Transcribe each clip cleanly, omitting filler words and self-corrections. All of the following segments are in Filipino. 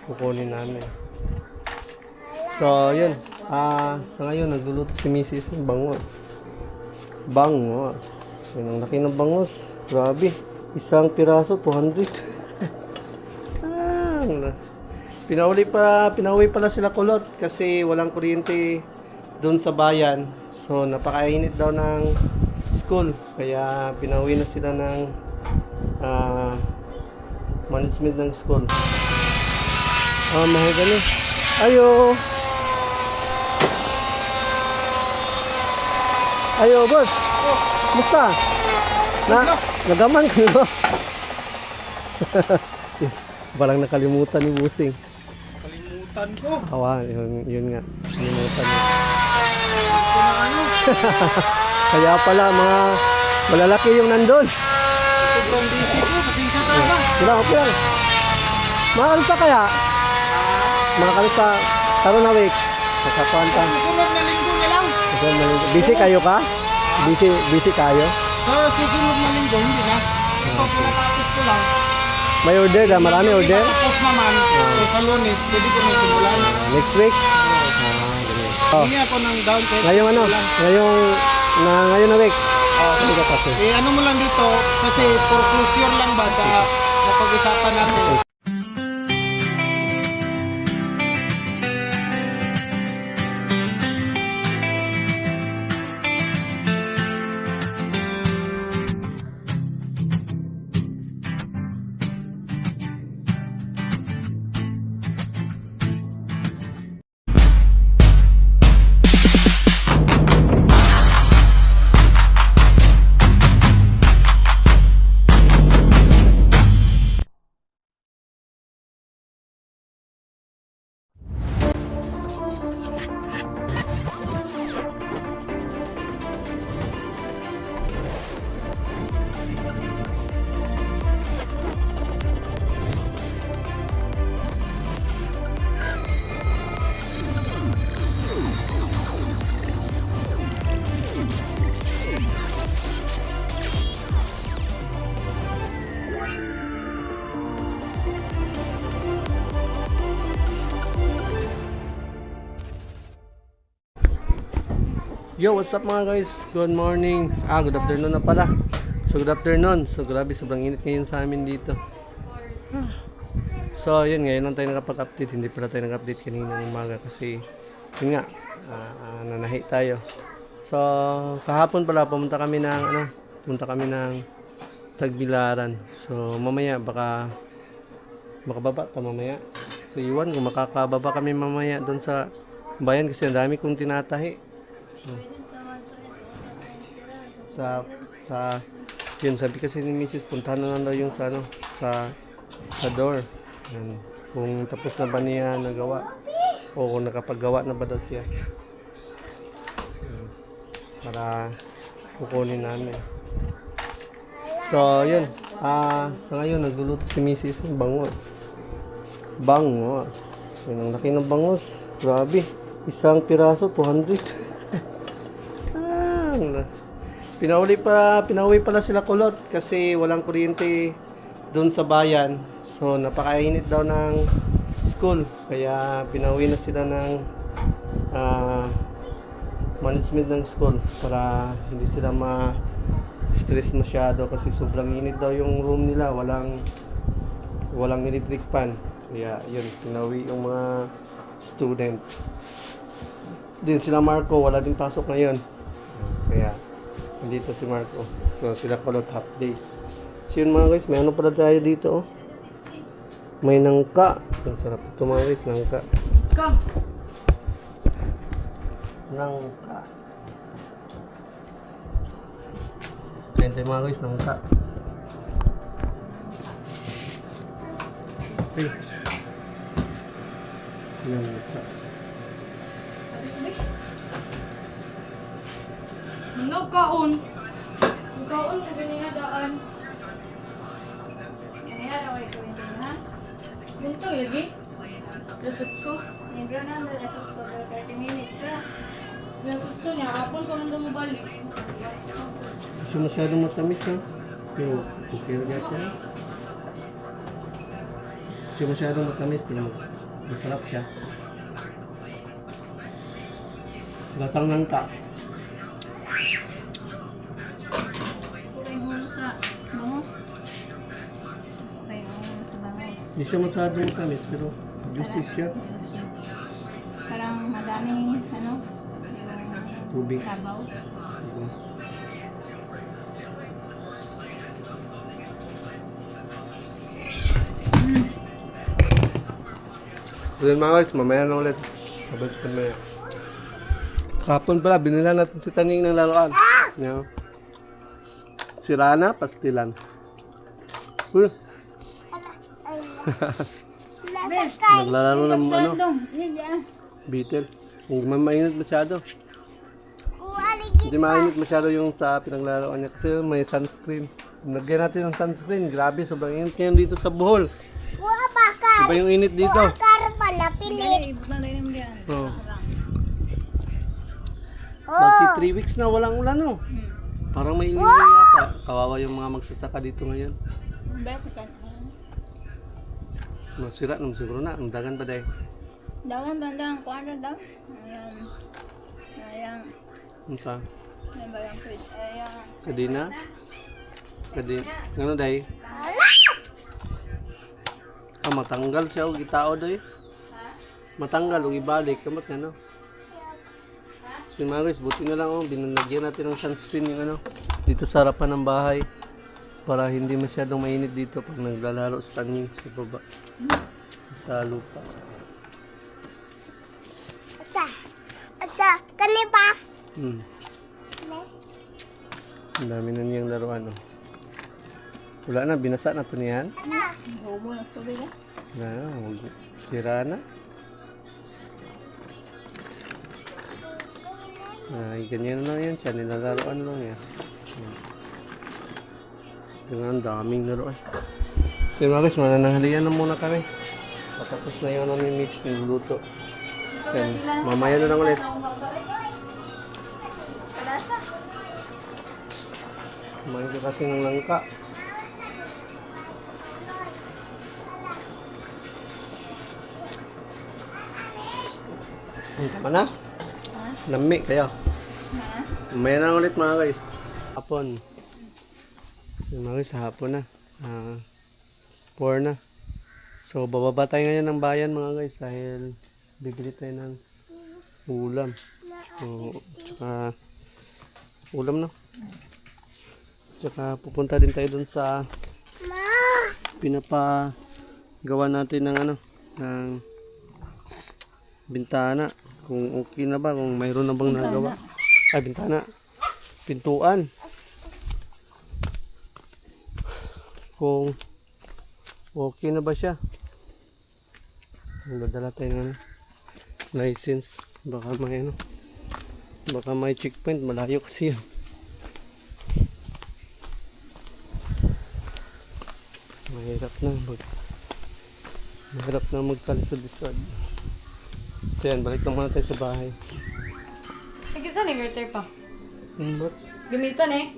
kukunin namin. So, yun. Sa ngayon, nagluluto si Mrs. ng bangus. Bangus. Yun, ang laki ng bangus. Grabe. Isang piraso, 200. Pinauwi pala sila kulot kasi walang kuryente doon sa bayan. So, napakainit daw ng school. Kaya, pinauwi na sila ng management ng school. Mahagani. Ayo! Ayo, boss! Musta? Nagaman ka ba? Parang nakalimutan ni Busing. Kalimutan ko. Awa, yun nga. Kalimutan niya. Kaya pala, mga malalaki yung nandun. Sobrang busy ko. Pasensya ka ba? Sila, okay lang. Makakalista kaya? Makakalista. Taro na week. Nakakuhan ka. Susunod na linggo na lang. Busy kayo ka? Busy kayo? Sa susunod na linggo, hindi na. Ito, pinatapos ko lang. May order na? Marami order? Tapos naman, sa Lunes, pwede ko na simulan. Next week? Ganyan. Oh. Hindi ako ng down kahit Ngayong ano? lang. Ngayon na week. Hindi ka kasi. Ano mo lang dito, kasi for closure lang ba sa napag-usapan natin. Yo, what's up mga guys? Good morning. Good afternoon na pala. So, good afternoon. So, grabe, sobrang init ngayon sa amin dito. So, yun, ngayon lang tayo nakapag-update. Hindi pala tayo nag-update kanina ng umaga kasi, yun nga, nanahi tayo. So, kahapon pala, pumunta kami ng Tagbilaran. So, mamaya, baka makababa pa mamaya. So, iwan kung makakababa kami mamaya doon sa bayan kasi ang dami kong tinatahi. Yun, sabi kasi ni Mrs. puntahan na lang daw yung sa door. Yan. Kung tapos na ba niya nagawa o kung nakapaggawa na ba daw siya. Yan. Para kukunin namin. So, yun. Sa ngayon, nagluluto si Mrs. ng bangus. Bangus. Yun, ang laki ng bangus. Grabe. Isang piraso, 200. Pinauwi pala sila kulot kasi walang kuryente doon sa bayan. So, napakainit daw ng school. Kaya, pinauwi na sila ng management ng school para hindi sila ma-stress masyado kasi sobrang init daw yung room nila. Walang electric fan. Kaya, yun, pinauwi yung mga student. Din sila Marco, wala din pasok ngayon. Kaya, nandito si Marco. So, sila kulot half day. So, yun mga guys, may ano pala tayo dito, oh. May nangka. Ang sarap ito mga guys, nangka. Nangka. Ayan tayo mga guys, nangka. Ay. Nangka. Nagkaon ko ganyan daan. Nangyari ko ito hindi ha? Ganito yagi. Lasutso. Libro na ang dalasot ko 30 minutes ha? Lasutso niya. Hapon ko nang dumabalik. Siya masyadong matamis ha. Pero okay rin yata. siya masyadong matamis, pero masarap siya. Lasang nangka. Puro yung ulo sa bangus. Puro yung ulo sa bangus. Hindi siya masyadong matamis, pero juicy siya. Juicy. Parang madaming, ano, yung Tubig. sabaw. So yun mga guys, mamaya na ulit. Habang sa mamaya. Kapon pala, binila natin si Taning ng laruan. Yeah. Si Rana, pastilan. Uy, naglalaro ng ano, beetle. Hindi man mainit masyado. Hindi mainit masyado yung sa pinaglalaroan niya kasi may sunscreen. Lagyan natin ng sunscreen. Grabe, sobrang init ngayon dito sa Bohol. Iba yung init dito. Dali, ibut na tayo ng diyan. Oh. Magti 3 weeks na walang ulan oh. Parang may init yata. Kawawa yung mga magsasaka dito ngayon. Bakit ka? Masira naman siguro na. Ang dagan pa dahil. Dagan bandang kuan ra daw. Ayang Ano sa? may bayang pwede. Ayang Kadina? Ano dahil? Ah, matanggal siya o itao dahil. Matanggal o ibalik. Kamat nga no? Si Maris, buti na lang oh. Binalagyan natin ng sunscreen yung ano. Dito sa harapan ng bahay. Para hindi masyadong mainit dito pag naglalaro sa tanim sa baba. Sa lupa. Kanipa. Ang dami na niyang laruan oh. Wala na, binasa na ito niyan. hubo na tubig eh. Sira na. Ay, ganyan na lang yan siya. Nilalaroan lang yan. Ang daming laruan. So mga guys, manananghalian na muna kami. Patapos na yung ano ni Miss niluluto. Yan, mamaya na lang ulit. Kumain ka kasi ng langka. Tama na? Lami kayo. Mamaya na ulit mga guys. Hapon. Mga guys, hapon na. 4 na. So, bababa tayo ngayon ng bayan mga guys dahil bibili tayo ng ulam. So, tsaka ulam no. Tsaka pupunta din tayo dun sa pinapagawa natin ng ano, ng bintana. Kung okay na ba, kung mayroon na bang nagawa. Ay, bintana. Pintuan. Kung okay na ba siya. Magdadala tayo ng license. Baka may ano. Baka may checkpoint. Malayo kasi yun. Mahirap na magkalisod-lisod. So yan, balik na muna tayo sa bahay. Nagkisa ni Gerter pa. Ba't? Gamitan eh.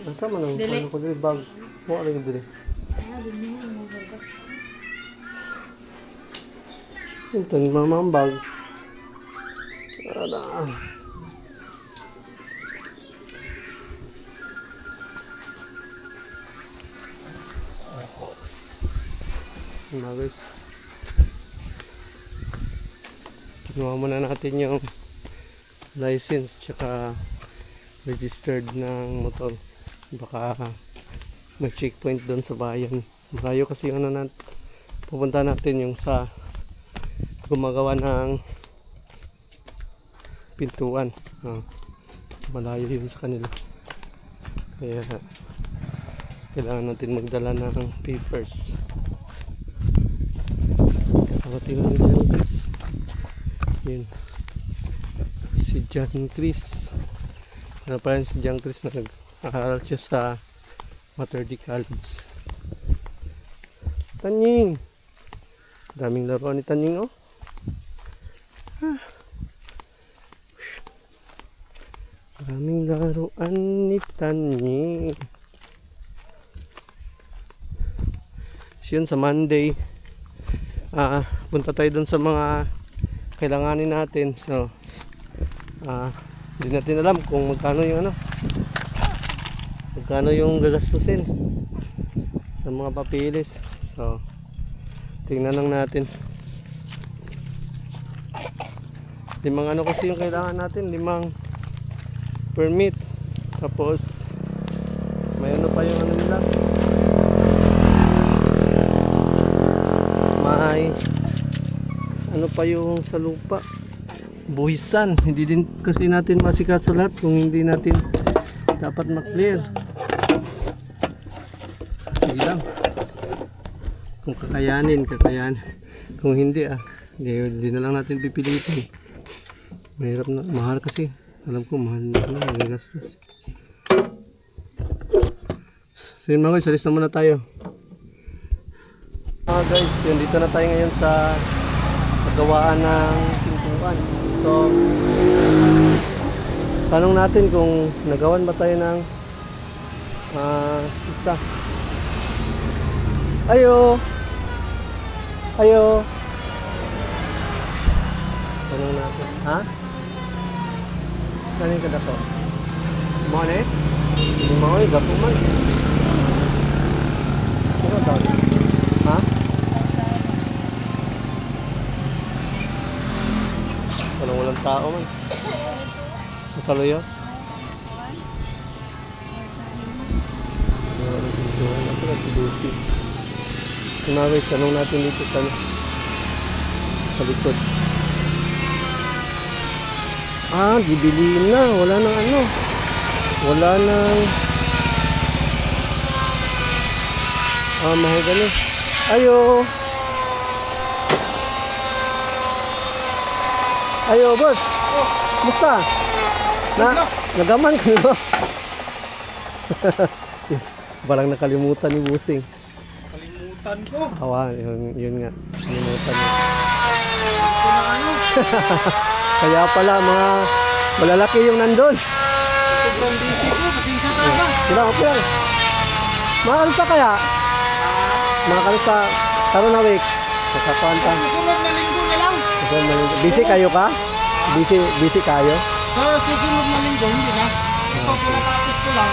Asa man ang Dili. ano ko dili bag? Wala yung dili. Ito ni mama ang bag. Ada. Mga guys. Kinuha muna natin yung license tsaka registered ng motor. Baka may checkpoint doon sa bayan. Malayo kasi yung ano natin. Pupunta natin yung sa gumagawa ng pintuan. Malayo yun sa kanila. Kaya kailangan natin magdala ng papers. Nakatingin nila yung guys. Yun. Si John Chris. Ano pa rin si John Chris na nag-aaral siya sa Materdi College. Tanying! Daming laruan ni Tanying oh. Daming laruan ni Tanying. yun sa Monday, punta tayo dun sa mga kailanganin natin. So, hindi natin alam kung magkano yung gagastusin sa mga papilis. So, tingnan lang natin. 5 kasi yung kailangan natin, 5 permit. Tapos may pa yung nila. May pa yung sa lupa. Buhisan. Hindi din kasi natin masikaso lahat kung hindi natin dapat ma-clear. Sige lang. Kung kakayanin. Kung hindi hindi na lang natin pipilitin. Mahirap na, mahal kasi. Alam ko mahal na magagastos. So yun mga guys, alis na muna tayo. Mga guys, yun, dito na tayo ngayon sa pagawaan ng pintuan. So, tanong natin kung nagawan ba tayo ng isa. Ayo! Tanong natin. Ha? Saan yung kadato? Mga na eh? Hindi mga eh, gapo man. Ano daw? Ha? Walang tao man. Masalo yun? Ito na si Lucy. Kumaway, tanong natin dito sa likod. Dibiliin na. Wala nang Wala nang mahogany. Ayo, boss. Musta? Nagaman ka ba? Parang nakalimutan ni Busing. Kalimutan ko. Yun nga. Kalimutan niya. Kaya pala mga malalaki yung nandun. Sobrang busy ko. Pasensya ka ba? Sila, okay lang. Makakalista kaya? Makakalista. Taro na week. Nakakuanta. Susunod na linggo na lang. Busy kayo ka? Busy kayo? Sa susunod na linggo, hindi na. Ito, pinatapos ko lang.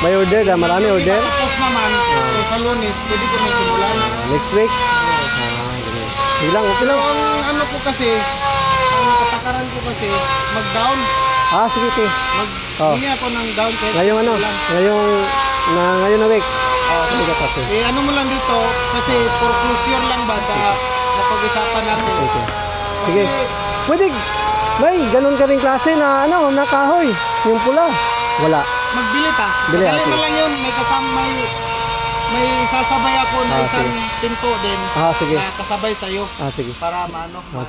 May order na? Marami order? Tapos naman, sa Lunes, pwede ko na simulan. Next week? Sige lang, okay Pero lang. ang ano ko kasi, ang katakaran ko kasi, mag-down. Sige. Mag-hingi ako ng down. Ngayong ngayon na week. Sige ka kasi. Ano mo lang dito, kasi foreclosure lang ba sa napag-usapan natin. Okay. Sige. Pwede, may ganun ka rin klase na na kahoy. Yung pula. Wala. Magbili ta. Bili, Madali okay. mo lang yun. May sasabay ako na isang sige. pinto din. Sige. Na kasabay sa'yo. Sige. Para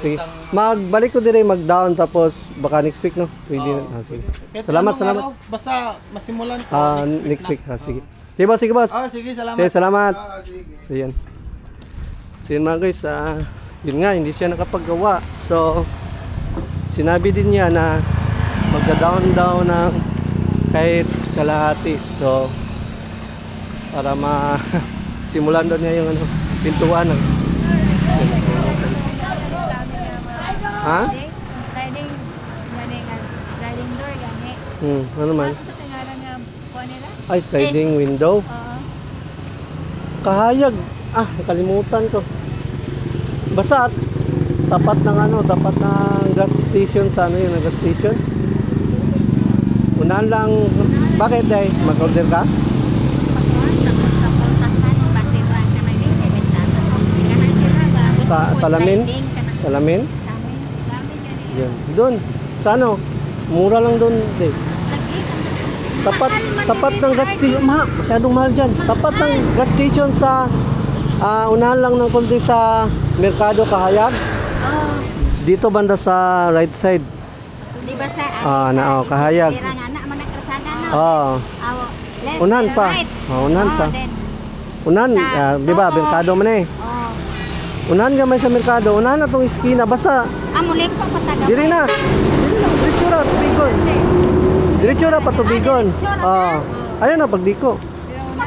Sige. isang... Magbalik ko din mag-down tapos baka next week, no? Pwede na. Sige. Kahit Salamat. anong araw, basta masimulan ko Next week. na. Sige. Sige, boss. Sige, salamat. Sige, salamat. Sige. So, yan. So, yun mga guys, yun nga, hindi siya nakapaggawa. So, sinabi din niya na magda-down daw ng kahit kalahati. So, para simulan daw niya yung pintuan. Ha? Sliding door gani. Ano man? Sa tingaran nga po nila? Ay, sliding window. Oo. Kahayag. Nakalimutan ko. Basta tapat ng gas station sa yung gas station. Unahan lang. Bakit day? Mag-order ka? Tapos sa puntahan, basiran ka na din, bintana. Kanan sila ba? Salamin? Salamin? Yan. Doon. Sa mura lang doon, day. Tapat ng gas station. Masyadong mahal dyan. Tapat ng gas station sa unahan lang ng konti sa Merkado Kahayag. Oh, Dito banda sa right side. di ba sa Kahayag. Tira nga na, managkasada na. Left, Unahan pa. right. Unahan pa. Then, Unahan, di ba? Oo. Merkado man eh. Unahan gamay sa Merkado. Unahan na tong iskina. Basta, mulik ko pataga. diri na. Diretso ra, tubigon. Diretso ra pa tubigon. Ayun na, pagdiko.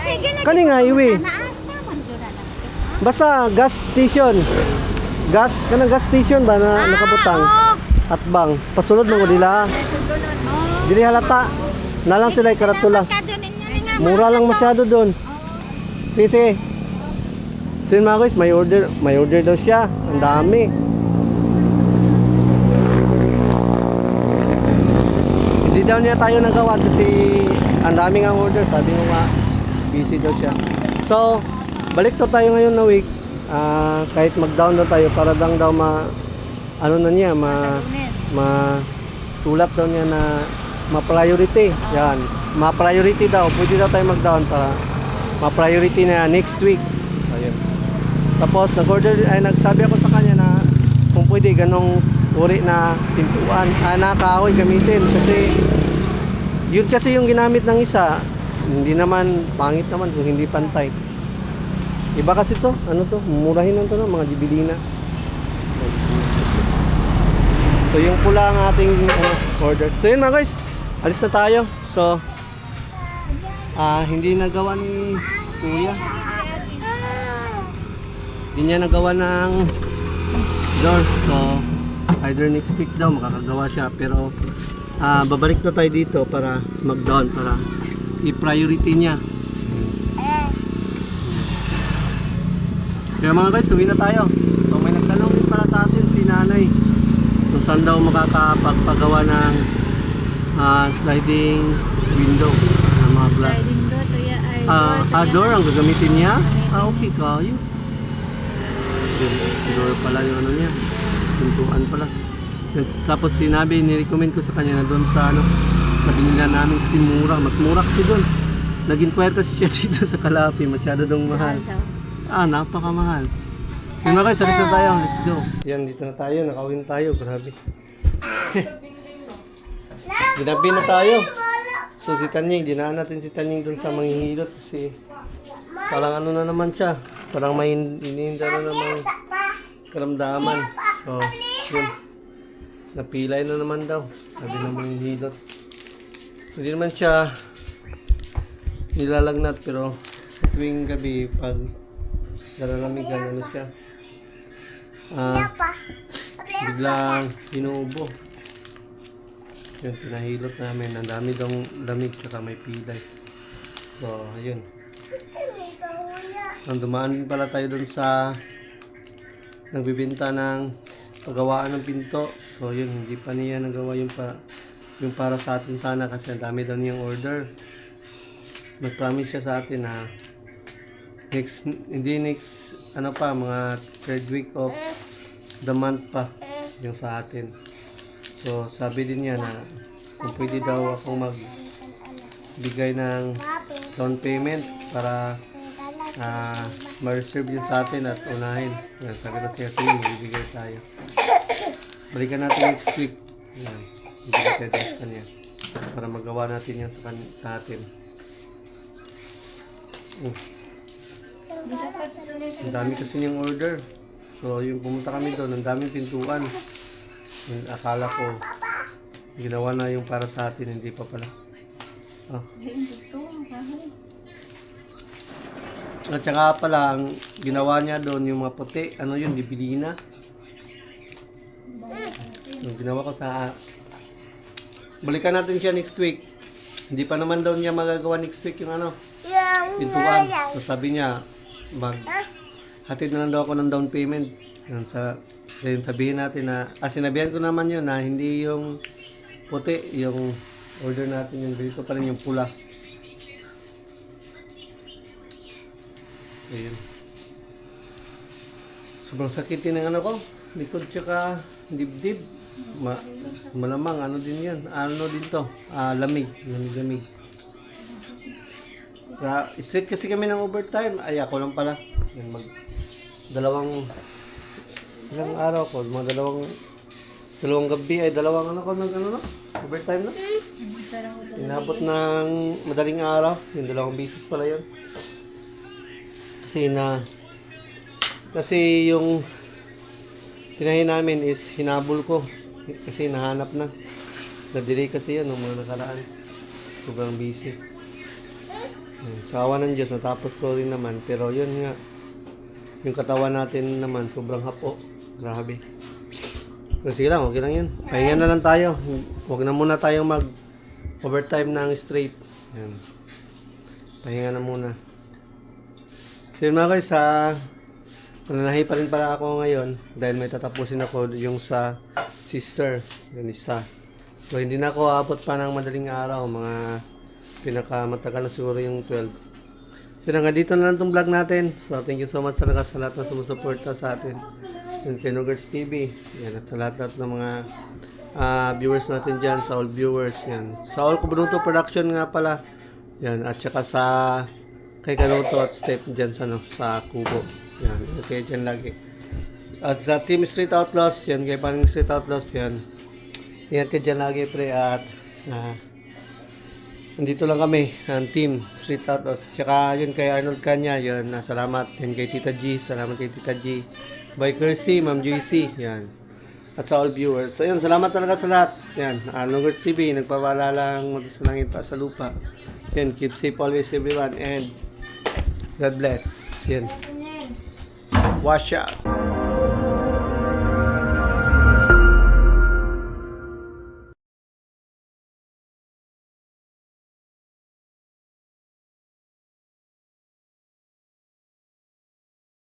Sige na. Kani nga highway. Naasa man dura na. Basta gas station. Kanang gas station ba na nakabutang? At bang, pasulod mo ko nila. Dili halata. Nalang sila karatula. Mura lang masyado doon. Sige, sige. Sige mga guys, may order daw siya. Ang dami. Hindi daw niya tayo nagawa kasi ang dami nga order. Sabi ko nga, busy daw siya. So, balik to tayo ngayon na week. Kahit mag-down daw tayo para lang daw sulat daw niya na ma-priority. Yan. Ma-priority daw. Pwede daw tayo mag-down para ma-priority na next week. Ayun. Tapos nagsabi ako sa kanya na kung pwede ganong uri na pintuan, na kahoy gamitin kasi yun kasi yung ginamit ng isa. Hindi naman pangit naman kung hindi pantay. Iba kasi to, murahin lang to no, mga jibilina. So yung pula ang ating order. So yun mga guys, alis na tayo. So hindi nagawa ni Kuya. Hindi niya nagawa ng door. So either next week daw makakagawa siya. Pero babalik na tayo dito para mag-down, para i-priority niya. Kaya mga guys, uwi na tayo. So may nagtanong din pala sa atin si nanay kung saan daw makakapagpagawa ng sliding window ng mga glass. Door ang gagamitin niya? Okay kayo. Door pala yung ano niya. Pintuan pala. Tapos ni-recommend ko sa kanya na doon sa sa binila namin kasi mura. Mas mura kasi doon. Nag-inquire kasi siya dito sa Kalapi. Masyado dong mahal. Napakamahal. Sige mga guys, alis na tayo. Let's go. Yan, dito na tayo. Nakawin tayo. Grabe. Ginabi na tayo. So si Tanying, dinaan natin si Tanying doon sa manghihilot kasi parang na naman siya. Parang may iniinda na namang karamdaman. So, yun. Napilay na naman daw. Sabi ng manghihilot. Hindi naman siya nilalagnat pero sa tuwing gabi pag nalamigan siya. Biglang inuubo. Yun, pinahilot namin. Ang dami daw lamig tsaka may pilay. So, ayun. Dumaan din pala tayo dun sa nagbibinta ng paggawaan ng pinto. So, yun. Hindi pa niya nagawa yung para sa atin sana kasi ang dami daw niyang order. Nag-promise siya sa atin na next mga third week of the month pa yung sa atin. So sabi din niya na kung pwede daw akong magbigay ng down payment para ma-reserve yun sa atin at unahin. Yan, sabi ko siya sige, magbibigay tayo. Balikan natin next week. Yan, bibigay tayo sa kanya para magawa natin yan sa atin. Ang dami kasi niyang order. So yung pumunta kami doon, ang daming pintuan. Yung akala ko ginawa na yung para sa atin, hindi pa pala. At saka pala ang ginawa niya doon yung mga puti, yun, bibilina. Yung ginawa ko balikan natin siya next week. Hindi pa naman daw niya magagawa next week yung pintuan. So sabi niya hatid na lang daw ako ng down payment. Then sabihin natin na sinabihan ko naman yun na hindi yung puti yung order natin, yung dito pa rin yung pula. Ayun. Sobrang sakit din ng ko, likod tsaka dibdib. Malamang din yan. Din to? Lamig. Straight kasi kami ng overtime. Ay, ako lang pala. Yan, ilang araw ko, mga dalawang gabi, overtime na. Inabot ng madaling araw, yung 2 beses pala yun. Kasi yung tinahin namin is hinabol ko. Kasi nahanap na. Na-delay kasi yun, ng mga nakaraan. Sobrang busy. Sa awa ng Diyos, natapos ko rin naman. Pero yun nga, Yung katawan natin naman, sobrang hapo. Grabe. Pero sige lang, okay lang yun. Pahinga na lang tayo. Huwag na muna tayong mag-overtime ng straight. Yan. Pahinga na muna. So yun mga guys, mananahi pa rin pala ako ngayon dahil may tatapusin ako yung sa sister. Yun isa. So hindi na ako aabot pa ng madaling araw. Mga pinakamatagal na siguro yung 12. So hanggang dito na lang itong vlog natin. So thank you so much talaga sa lahat na sumusuporta sa atin. Yan kay Nuggets TV. Yan at sa lahat ng mga viewers natin dyan. Sa all viewers. Yan. Sa all Kubunuto Production nga pala. Yan. At saka sa kay Kanuto at Step dyan sa Kubo. Yan. Okay dyan lagi. At sa Team Street Outlaws. Yan. Kay Paring Street Outlaws. Yan. Ingat ka dyan lagi pre. At nandito lang kami, ang Team Street Outlaws. Tsaka yun kay Arnold Kanya, yun, salamat. Yan kay Tita G, salamat kay Tita G. By Kersey, Ma'am Juicy, yan. At sa all viewers. So yun, salamat talaga sa lahat. Yan, Nuggets TV, nagpapalalang magsalangin pa sa lupa. Yan, keep safe always everyone and God bless. Yan. Wash out.